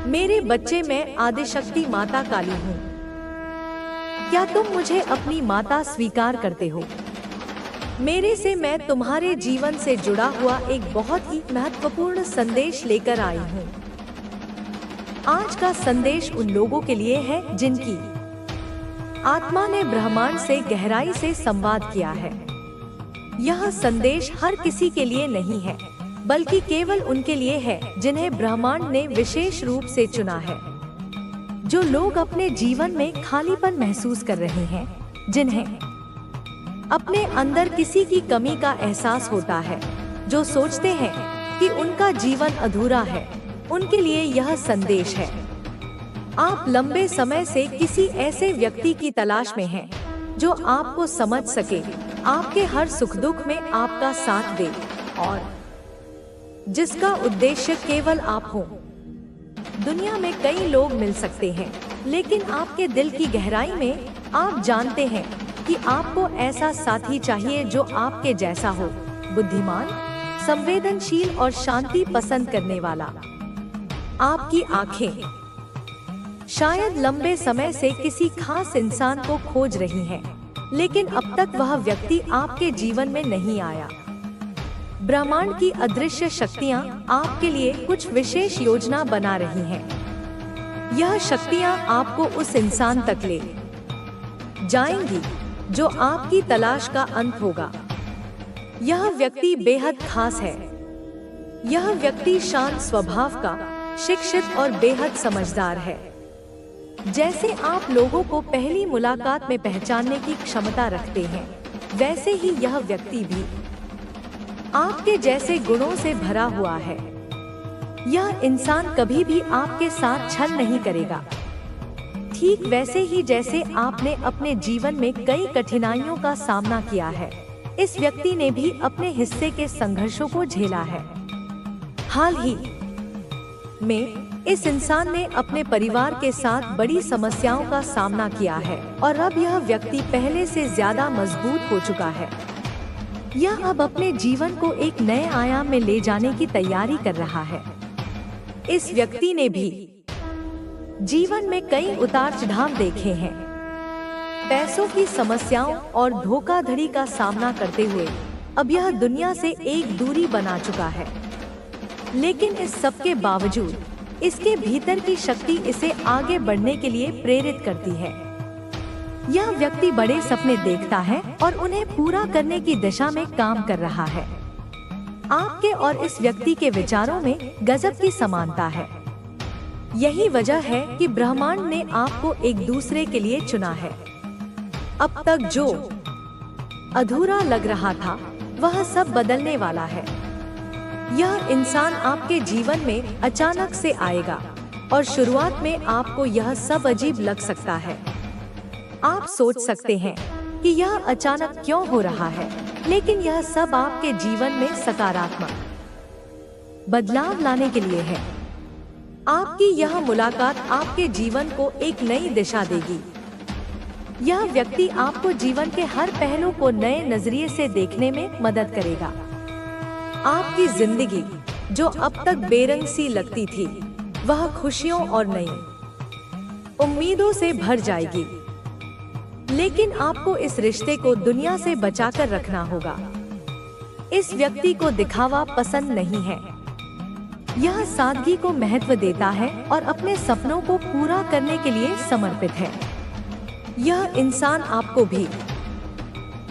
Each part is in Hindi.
मेरे बच्चे, मैं आदिशक्ति माता काली हूँ। क्या तुम मुझे अपनी माता स्वीकार करते हो? मेरे से मैं तुम्हारे जीवन से जुड़ा हुआ एक बहुत ही महत्वपूर्ण संदेश लेकर आई हूँ। आज का संदेश उन लोगों के लिए है जिनकी आत्मा ने ब्रह्मांड से गहराई से संवाद किया है। यह संदेश हर किसी के लिए नहीं है, बल्कि केवल उनके लिए है जिन्हें ब्रह्मांड ने विशेष रूप से चुना है। जो लोग अपने जीवन में खालीपन महसूस कर रहे हैं, जिन्हें अपने अंदर किसी की कमी का एहसास होता है, जो सोचते हैं कि उनका जीवन अधूरा है, उनके लिए यह संदेश है। आप लंबे समय से किसी ऐसे व्यक्ति की तलाश में हैं, जो आपको समझ सके, आपके हर सुख दुख में आपका साथ दे और जिसका उद्देश्य केवल आप हो। दुनिया में कई लोग मिल सकते हैं, लेकिन आपके दिल की गहराई में आप जानते हैं कि आपको ऐसा साथी चाहिए जो आपके जैसा हो, बुद्धिमान, संवेदनशील और शांति पसंद करने वाला। आपकी आंखें शायद लंबे समय से किसी खास इंसान को खोज रही हैं, लेकिन अब तक वह व्यक्ति आपके जीवन में नहीं आया। ब्रह्मांड की अदृश्य शक्तियाँ आपके लिए कुछ विशेष योजना बना रही हैं। यह शक्तियाँ आपको उस इंसान तक ले जाएंगी जो आपकी तलाश का अंत होगा। यह व्यक्ति बेहद खास है। यह व्यक्ति शांत स्वभाव का, शिक्षित और बेहद समझदार है। जैसे आप लोगों को पहली मुलाकात में पहचानने की क्षमता रखते हैं, वैसे ही यह व्यक्ति भी आपके जैसे गुणों से भरा हुआ है। यह इंसान कभी भी आपके साथ छल नहीं करेगा, ठीक वैसे ही जैसे आपने अपने जीवन में कई कठिनाइयों का सामना किया है। इस व्यक्ति ने भी अपने हिस्से के संघर्षों को झेला है। हाल ही में इस इंसान ने अपने परिवार के साथ बड़ी समस्याओं का सामना किया है और अब यह व्यक्ति पहले से ज्यादा मजबूत हो चुका है। यह अब अपने जीवन को एक नए आयाम में ले जाने की तैयारी कर रहा है। इस व्यक्ति ने भी जीवन में कई उतार चढ़ाव देखे हैं। पैसों की समस्याओं और धोखाधड़ी का सामना करते हुए अब यह दुनिया से एक दूरी बना चुका है। लेकिन इस सब के बावजूद इसके भीतर की शक्ति इसे आगे बढ़ने के लिए प्रेरित करती है। यह व्यक्ति बड़े सपने देखता है और उन्हें पूरा करने की दिशा में काम कर रहा है। आपके और इस व्यक्ति के विचारों में गजब की समानता है। यही वजह है कि ब्रह्मांड ने आपको एक दूसरे के लिए चुना है। अब तक जो अधूरा लग रहा था, वह सब बदलने वाला है। यह इंसान आपके जीवन में अचानक से आएगा और शुरुआत में आपको यह सब अजीब लग सकता है। आप सोच सकते हैं कि यह अचानक क्यों हो रहा है, लेकिन यह सब आपके जीवन में सकारात्मक बदलाव लाने के लिए है। आपकी यह मुलाकात आपके जीवन को एक नई दिशा देगी। यह व्यक्ति आपको जीवन के हर पहलू को नए नजरिए से देखने में मदद करेगा। आपकी जिंदगी जो अब तक बेरंग सी लगती थी, वह खुशियों और नई उम्मीदों से भर जाएगी। लेकिन आपको इस रिश्ते को दुनिया से बचाकर रखना होगा। इस व्यक्ति को दिखावा पसंद नहीं है। यह सादगी को महत्व देता है और अपने सपनों को पूरा करने के लिए समर्पित है। यह इंसान आपको भी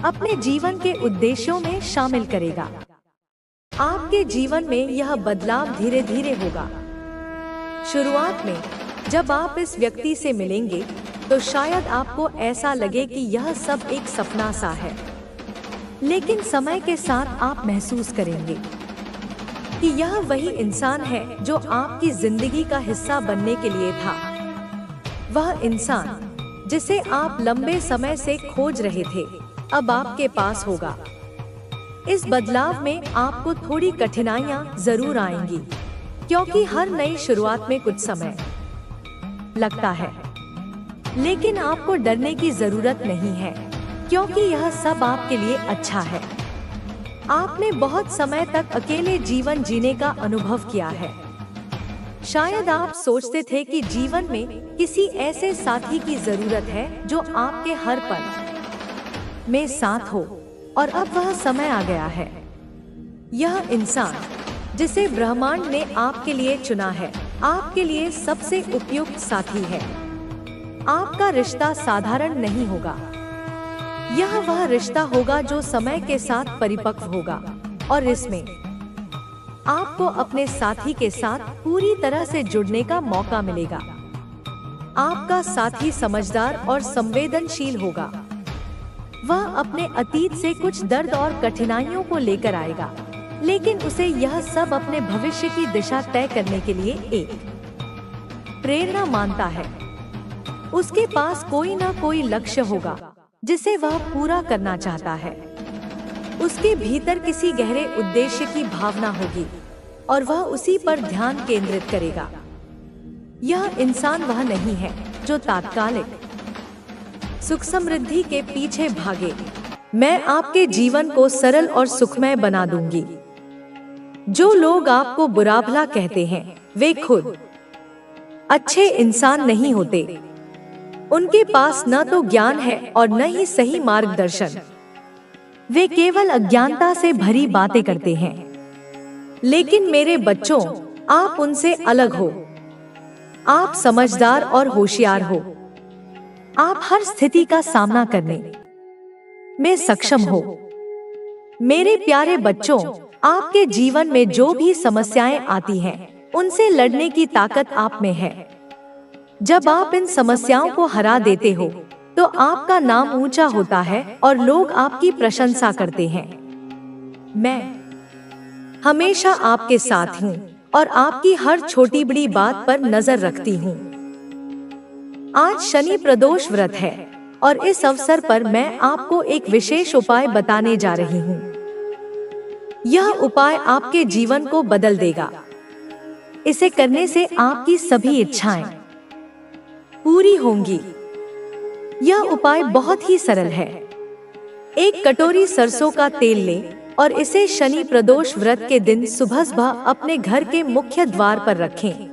अपने जीवन के उद्देश्यों में शामिल करेगा। आपके जीवन में यह बदलाव धीरे धीरे होगा। शुरुआत में जब आप इस व्यक्ति से मिलेंगे, तो शायद आपको ऐसा लगे कि यह सब एक सपना सा है। लेकिन समय के साथ आप महसूस करेंगे कि यह वही इंसान है जो आपकी जिंदगी का हिस्सा बनने के लिए था। वह इंसान जिसे आप लंबे समय से खोज रहे थे, अब आपके पास होगा। इस बदलाव में आपको थोड़ी कठिनाइयां जरूर आएंगी, क्योंकि हर नई शुरुआत में कुछ समय लगता है। लेकिन आपको डरने की जरूरत नहीं है, क्योंकि यह सब आपके लिए अच्छा है। आपने बहुत समय तक अकेले जीवन जीने का अनुभव किया है। शायद आप सोचते थे कि जीवन में किसी ऐसे साथी की जरूरत है जो आपके हर पल में साथ हो, और अब वह समय आ गया है। यह इंसान जिसे ब्रह्मांड ने आपके लिए चुना है, आपके लिए सबसे उपयुक्त साथी है। आपका रिश्ता साधारण नहीं होगा। यह वह रिश्ता होगा जो समय के साथ परिपक्व होगा, और इसमें आपको अपने साथी के साथ पूरी तरह से जुड़ने का मौका मिलेगा। आपका साथी समझदार और संवेदनशील होगा। वह अपने अतीत से कुछ दर्द और कठिनाइयों को लेकर आएगा, लेकिन उसे यह सब अपने भविष्य की दिशा तय करने के लिए एक प्रेरणा मानता है। उसके पास कोई ना कोई लक्ष्य होगा जिसे वह पूरा करना चाहता है। उसके भीतर किसी गहरे उद्देश्य की भावना होगी और वह उसी पर ध्यान केंद्रित करेगा। यह इंसान वह नहीं है जो तात्कालिक सुख समृद्धि के पीछे भागे। मैं आपके जीवन को सरल और सुखमय बना दूंगी। जो लोग आपको बुरा भला कहते हैं, वे खुद अच्छे इंसान नहीं होते। उनके पास न तो ज्ञान है और न ही सही मार्गदर्शन। वे केवल अज्ञानता से भरी बातें करते हैं। लेकिन मेरे बच्चों, आप उनसे अलग हो। आप समझदार और होशियार हो। आप हर स्थिति का सामना करने में सक्षम हो। मेरे प्यारे बच्चों, आपके जीवन में जो भी समस्याएं आती हैं, उनसे लड़ने की ताकत आप में है। जब आप इन समस्याओं को हरा देते हो, तो आपका नाम ऊंचा होता है और लोग आपकी प्रशंसा करते हैं। मैं हमेशा आपके साथ हूँ और आपकी हर छोटी बड़ी बात पर नजर रखती हूँ। आज शनि प्रदोष व्रत है और इस अवसर पर मैं आपको एक विशेष उपाय बताने जा रही हूँ। यह उपाय आपके जीवन को बदल देगा। इसे करने से आपकी सभी इच्छाएं पूरी होंगी। यह उपाय बहुत ही सरल है। एक कटोरी सरसों का तेल लें और इसे शनि प्रदोष व्रत के दिन सुबह अपने घर के मुख्य द्वार पर रखें।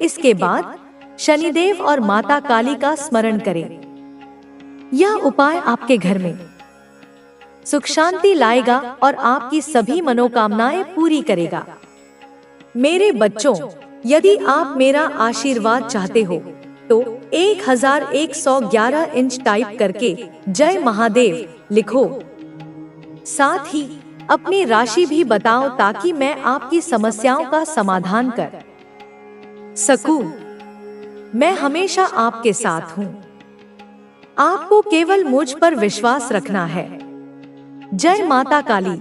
इसके बाद शनिदेव और माता काली का स्मरण करें। यह उपाय आपके घर में सुख शांति लाएगा और आपकी सभी मनोकामनाएं पूरी करेगा। मेरे बच्चों, यदि आप मेरा आशीर्वाद चाहते हो तो 1111 इंच टाइप करके जय महादेव लिखो। साथ ही अपनी राशि भी बताओ ताकि मैं आपकी समस्याओं का समाधान कर सकूं। मैं हमेशा आपके साथ हूं। आपको केवल मुझ पर विश्वास रखना है। जय माता काली।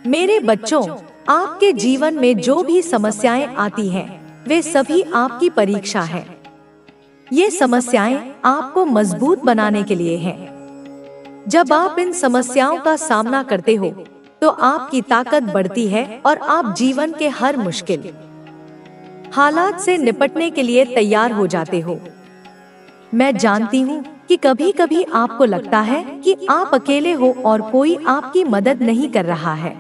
मेरे बच्चों, आपके जीवन में जो भी समस्याएं आती हैं, वे सभी आपकी परीक्षा है। ये समस्याएं आपको मजबूत बनाने के लिए हैं। जब आप इन समस्याओं का सामना करते हो, तो आपकी ताकत बढ़ती है और आप जीवन के हर मुश्किल हालात से निपटने के लिए तैयार हो जाते हो। मैं जानती हूँ कि कभी कभी आपको लगता है कि आप अकेले हो और कोई आपकी मदद नहीं कर रहा है।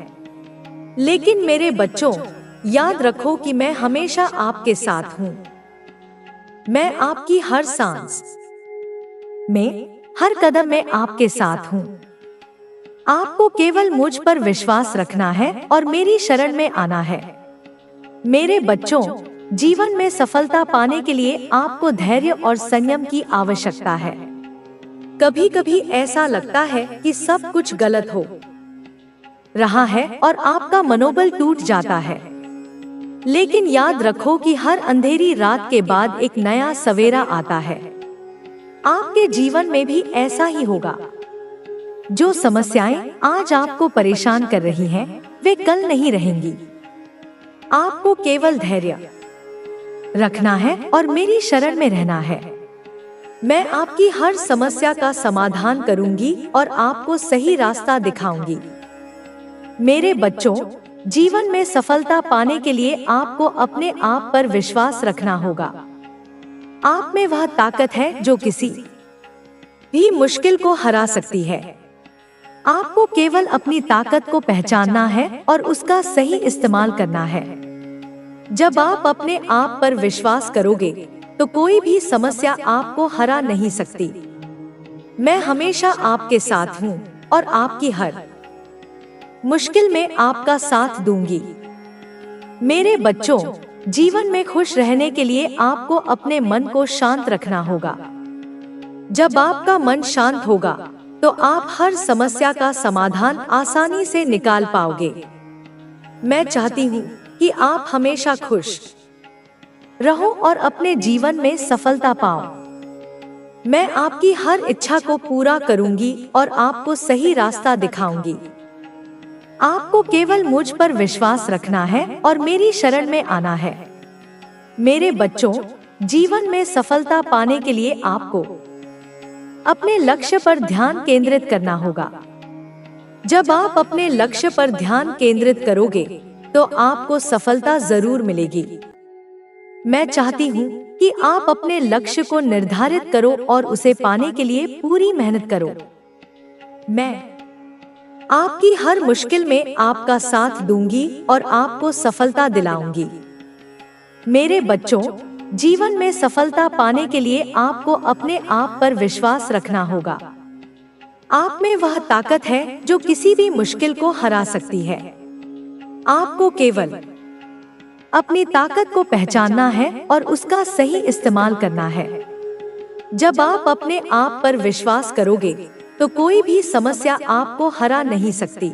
लेकिन मेरे बच्चों, याद रखो कि मैं हमेशा आपके साथ हूँ। मैं आपकी हर सांस में, हर कदम में आपके साथ हूँ। आपको केवल मुझ पर विश्वास रखना है और मेरी शरण में आना है। मेरे बच्चों, जीवन में सफलता पाने के लिए आपको धैर्य और संयम की आवश्यकता है। कभी कभी ऐसा लगता है कि सब कुछ गलत हो रहा है और आपका मनोबल टूट जाता है। लेकिन याद रखो कि हर अंधेरी रात के बाद एक नया सवेरा आता है। आपके जीवन में भी ऐसा ही होगा। जो समस्याएं आज आपको परेशान कर रही हैं, वे कल नहीं रहेंगी। आपको केवल धैर्य रखना है और मेरी शरण में रहना है। मैं आपकी हर समस्या का समाधान करूंगी और आपको सही रास्ता दिखाऊंगी। मेरे बच्चों, जीवन में सफलता पाने के लिए आपको अपने आप पर विश्वास रखना होगा। आप में वह ताकत है जो किसी भी मुश्किल को हरा सकती है। आपको केवल अपनी ताकत को पहचानना है और उसका सही इस्तेमाल करना है। जब आप अपने आप पर विश्वास करोगे तो कोई भी समस्या आपको हरा नहीं सकती। मैं हमेशा आपके साथ हूँ और आपकी हर मुश्किल में आपका साथ दूंगी। मेरे बच्चों, जीवन में खुश रहने के लिए आपको अपने मन को शांत रखना होगा। जब आपका मन शांत होगा तो आप हर समस्या का समाधान आसानी से निकाल पाओगे। मैं चाहती हूँ कि आप हमेशा खुश रहो और अपने जीवन में सफलता पाओ। मैं आपकी हर इच्छा को पूरा करूंगी और आपको सही रास्ता दिखाऊंगी। आपको केवल मुझ पर विश्वास रखना है और मेरी शरण में आना है। मेरे बच्चों, जीवन में सफलता पाने के लिए आपको अपने लक्ष्य पर ध्यान केंद्रित करना होगा। जब आप अपने लक्ष्य पर ध्यान केंद्रित करोगे तो आपको सफलता जरूर मिलेगी। मैं चाहती हूँ कि आप अपने लक्ष्य को निर्धारित करो और उसे पाने के लिए पूरी मेहनत करो। मैं आपकी हर मुश्किल में आपका साथ दूंगी और आपको सफलता दिलाऊंगी। मेरे बच्चों, जीवन में सफलता पाने के लिए आपको अपने आप पर विश्वास रखना होगा। आप में वह ताकत है जो किसी भी मुश्किल को हरा सकती है। आपको केवल अपनी ताकत को पहचानना है और उसका सही इस्तेमाल करना है। जब आप अपने आप पर विश्वास करोगे तो कोई भी समस्या आपको हरा नहीं सकती।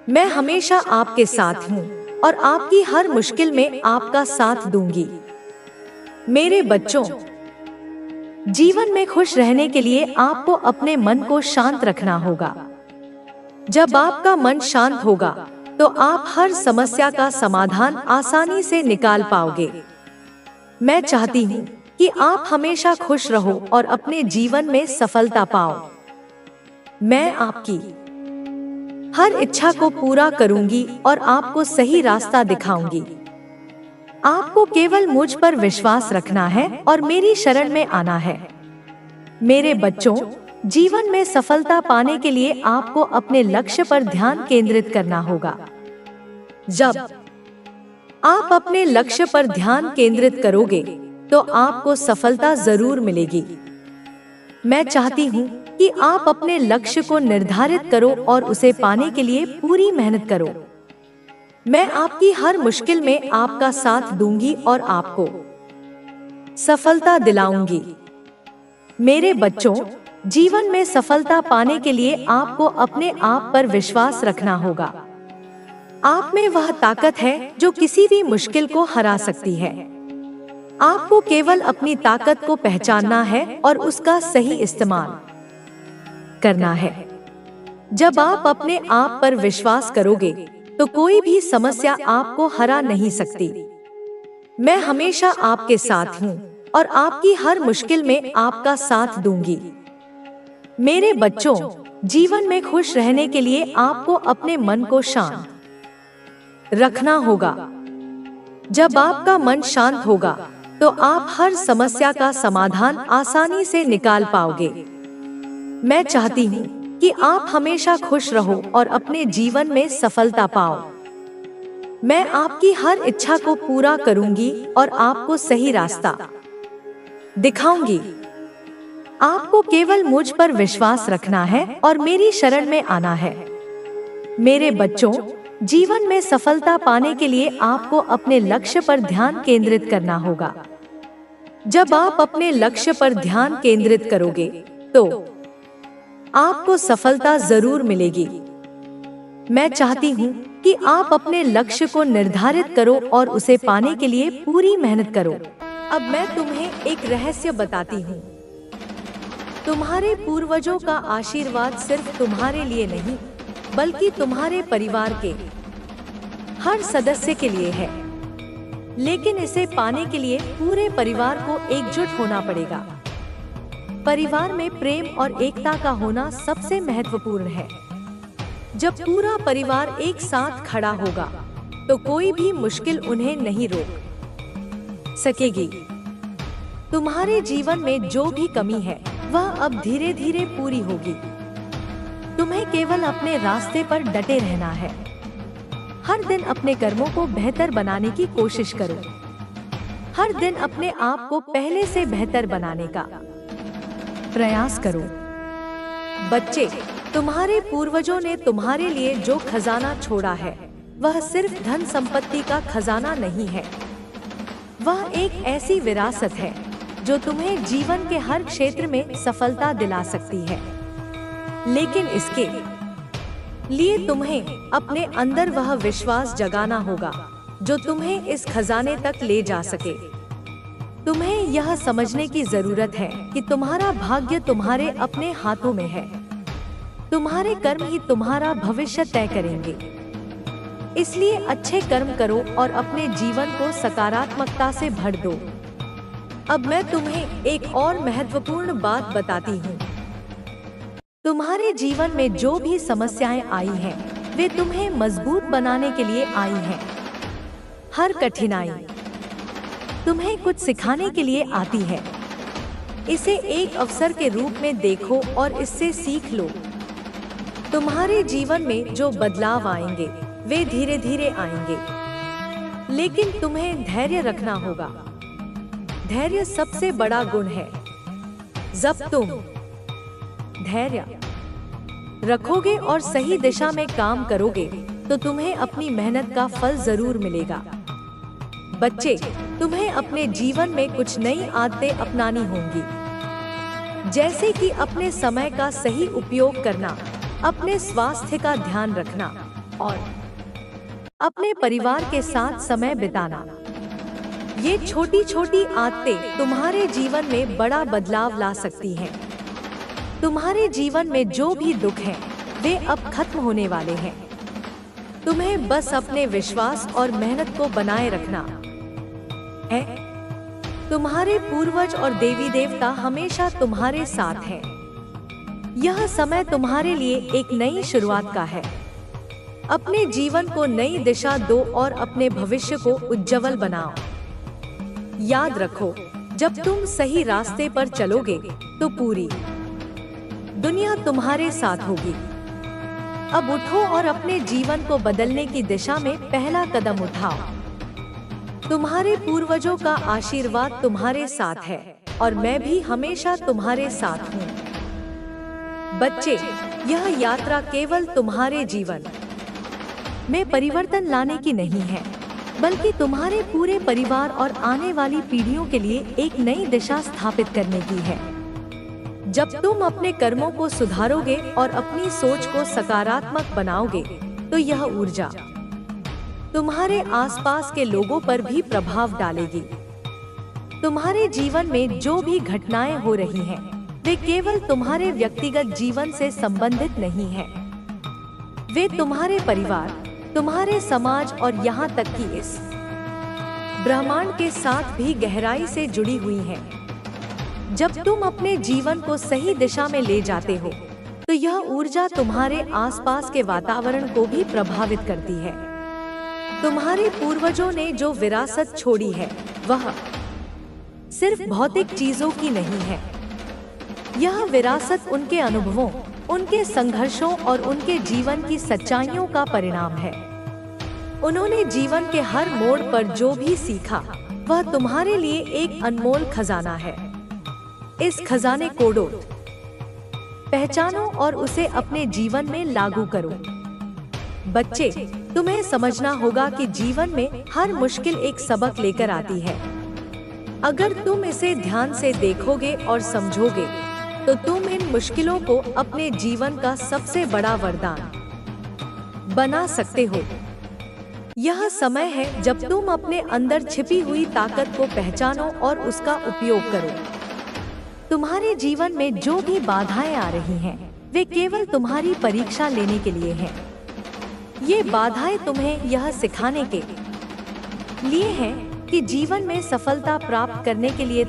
मैं हमेशा आपके साथ हूँ और आपकी हर मुश्किल में आपका साथ दूंगी। मेरे बच्चों, जीवन में खुश रहने के लिए आपको अपने मन को शांत रखना होगा। जब आपका मन शांत होगा तो आप हर समस्या का समाधान आसानी से निकाल पाओगे। मैं चाहती हूँ कि आप हमेशा खुश रहो और अपने जीवन में सफलता पाओ। मैं आपकी हर इच्छा को पूरा करूंगी और आपको सही रास्ता दिखाऊंगी। आपको केवल मुझ पर विश्वास रखना है और मेरी शरण में आना है। मेरे बच्चों, जीवन में सफलता पाने के लिए आपको अपने लक्ष्य पर ध्यान केंद्रित करना होगा। जब आप अपने लक्ष्य पर ध्यान केंद्रित करोगे तो आपको सफलता जरूर मिलेगी। मैं चाहती हूँ कि आप अपने लक्ष्य को निर्धारित करो और उसे पाने के लिए पूरी मेहनत करो। मैं आपकी हर मुश्किल में आपका साथ दूंगी और आपको सफलता दिलाऊंगी। मेरे बच्चों, जीवन में सफलता पाने के लिए आपको अपने आप पर विश्वास रखना होगा। आप में वह ताकत है जो किसी भी मुश्किल को हरा सकती है। आपको केवल अपनी ताकत को पहचानना है और उसका सही इस्तेमाल करना है। जब आप अपने आप पर विश्वास करोगे तो कोई भी समस्या आपको हरा नहीं सकती। मैं हमेशा आपके साथ हूँ और आपकी हर मुश्किल में आपका साथ दूंगी। मेरे बच्चों, जीवन में खुश रहने के लिए आपको अपने मन को शांत रखना होगा। जब आपका मन शांत होगा तो आप हर समस्या का समाधान आसानी से निकाल पाओगे। मैं चाहती हूँ कि आप हमेशा खुश रहो और अपने जीवन में सफलता पाओ। मैं आपकी हर इच्छा को पूरा करूंगी और आपको सही रास्ता दिखाऊंगी। आपको केवल मुझ पर विश्वास रखना है और मेरी शरण में आना है। मेरे बच्चों, जीवन में सफलता पाने के लिए आपको अपने लक्ष्य पर ध्यान केंद्रित करना होगा। जब आप अपने लक्ष्य पर ध्यान केंद्रित करोगे तो आपको सफलता जरूर मिलेगी। मैं चाहती हूँ कि आप अपने लक्ष्य को निर्धारित करो और उसे पाने के लिए पूरी मेहनत करो। अब मैं तुम्हें एक रहस्य बताती हूँ। तुम्हारे पूर्वजों का आशीर्वाद सिर्फ तुम्हारे लिए नहीं, बल्कि तुम्हारे परिवार के हर सदस्य के लिए है। लेकिन इसे पाने के लिए पूरे परिवार को एकजुट होना पड़ेगा। परिवार में प्रेम और एकता का होना सबसे महत्वपूर्ण है। जब पूरा परिवार एक साथ खड़ा होगा तो कोई भी मुश्किल उन्हें नहीं रोक सकेगी। तुम्हारे जीवन में जो भी कमी है वह अब धीरे धीरे पूरी होगी। तुम्हें केवल अपने रास्ते पर डटे रहना है। हर दिन अपने कर्मों को बेहतर बनाने की कोशिश करो। हर दिन अपने आप को पहले से बेहतर बनाने का प्रयास करो। बच्चे, तुम्हारे पूर्वजों ने तुम्हारे लिए जो खजाना छोड़ा है, वह सिर्फ धन संपत्ति का खजाना नहीं है। वह एक ऐसी विरासत है जो तुम्हें जीवन के हर क्षेत्र में सफलता दिला सकती है। लेकिन इसके लिए तुम्हें अपने अंदर वह विश्वास जगाना होगा जो तुम्हें इस खजाने तक ले जा सके। तुम्हें यह समझने की जरूरत है कि तुम्हारा भाग्य तुम्हारे अपने हाथों में है। तुम्हारे कर्म ही तुम्हारा भविष्य तय करेंगे। इसलिए अच्छे कर्म करो और अपने जीवन को सकारात्मकता से भर दो। अब मैं तुम्हें एक और महत्वपूर्ण बात बताती हूँ। तुम्हारे जीवन में जो भी समस्याएं आई हैं, वे तुम्हें मजबूत बनाने के लिए आई हैं। हर कठिनाई तुम्हें कुछ सिखाने के लिए आती है। इसे एक अवसर के रूप में देखो और इससे सीख लो। तुम्हारे जीवन में जो बदलाव आएंगे, वे धीरे धीरे आएंगे, लेकिन तुम्हें धैर्य रखना होगा। धैर्य सबसे बड़ा गुण है। जब तुम धैर्य रखोगे और सही दिशा में काम करोगे, तो तुम्हें अपनी मेहनत का फल जरूर मिलेगा। बच्चे, तुम्हें अपने जीवन में कुछ नई आदतें अपनानी होंगी, जैसे कि अपने समय का सही उपयोग करना, अपने स्वास्थ्य का ध्यान रखना और अपने परिवार के साथ समय बिताना। ये छोटी छोटी आदतें तुम्हारे जीवन में बड़ा बदलाव ला सकती हैं। तुम्हारे जीवन में जो भी दुख हैं, वे अब खत्म होने वाले हैं। तुम्हें बस अपने विश्वास और मेहनत को बनाए रखना है। तुम्हारे पूर्वज और देवी देवता हमेशा तुम्हारे साथ हैं। यह समय तुम्हारे लिए एक नई शुरुआत का है। अपने जीवन को नई दिशा दो और अपने भविष्य को उज्जवल बनाओ। याद रखो, जब तुम सही रास्ते पर चलोगे, तो पूरी दुनिया तुम्हारे साथ होगी। अब उठो और अपने जीवन को बदलने की दिशा में पहला कदम उठाओ। तुम्हारे पूर्वजों का आशीर्वाद तुम्हारे साथ है और मैं भी हमेशा तुम्हारे साथ हूँ। बच्चे, यह यात्रा केवल तुम्हारे जीवन में परिवर्तन लाने की नहीं है, बल्कि तुम्हारे पूरे परिवार और आने वाली पीढ़ियों के लिए एक नई दिशा स्थापित करने की है। जब तुम अपने कर्मों को सुधारोगे और अपनी सोच को सकारात्मक बनाओगे, तो यह ऊर्जा तुम्हारे आसपास के लोगों पर भी प्रभाव डालेगी। तुम्हारे जीवन में जो भी घटनाएं हो रही हैं, वे केवल तुम्हारे व्यक्तिगत जीवन से संबंधित नहीं हैं। वे तुम्हारे परिवार, तुम्हारे समाज और यहाँ तक कि इस ब्रह्मांड के साथ भी गहराई से जुड़ी हुई हैं। जब तुम अपने जीवन को सही दिशा में ले जाते हो, तो यह ऊर्जा तुम्हारे आसपास के वातावरण को भी प्रभावित करती है। तुम्हारे पूर्वजों ने जो विरासत छोड़ी है, वह सिर्फ भौतिक चीजों की नहीं है। यह विरासत उनके अनुभवों, उनके संघर्षों और उनके जीवन की सच्चाइयों का परिणाम है। उन्होंने जीवन के हर मोड़ पर जो भी सीखा, वह तुम्हारे लिए एक अनमोल खजाना है। इस खजाने को पहचानो और उसे अपने जीवन में लागू करो। बच्चे, तुम्हें समझना होगा कि जीवन में हर मुश्किल एक सबक लेकर आती है। अगर तुम इसे ध्यान से देखोगे और समझोगे, तो तुम इन मुश्किलों को अपने जीवन का सबसे बड़ा वरदान बना सकते हो। यह समय है जब तुम अपने अंदर छिपी हुई ताकत को पहचानो और उसका उपयोग करो। तुम्हारे जीवन में जो भी बाधाएं आ रही हैं, वे केवल तुम्हारी परीक्षा लेने के लिए हैं। ये बाधाएं तुम्हें यह सिखाने के लिए हैं कि जीवन में सफलता प्राप्त करने के लिए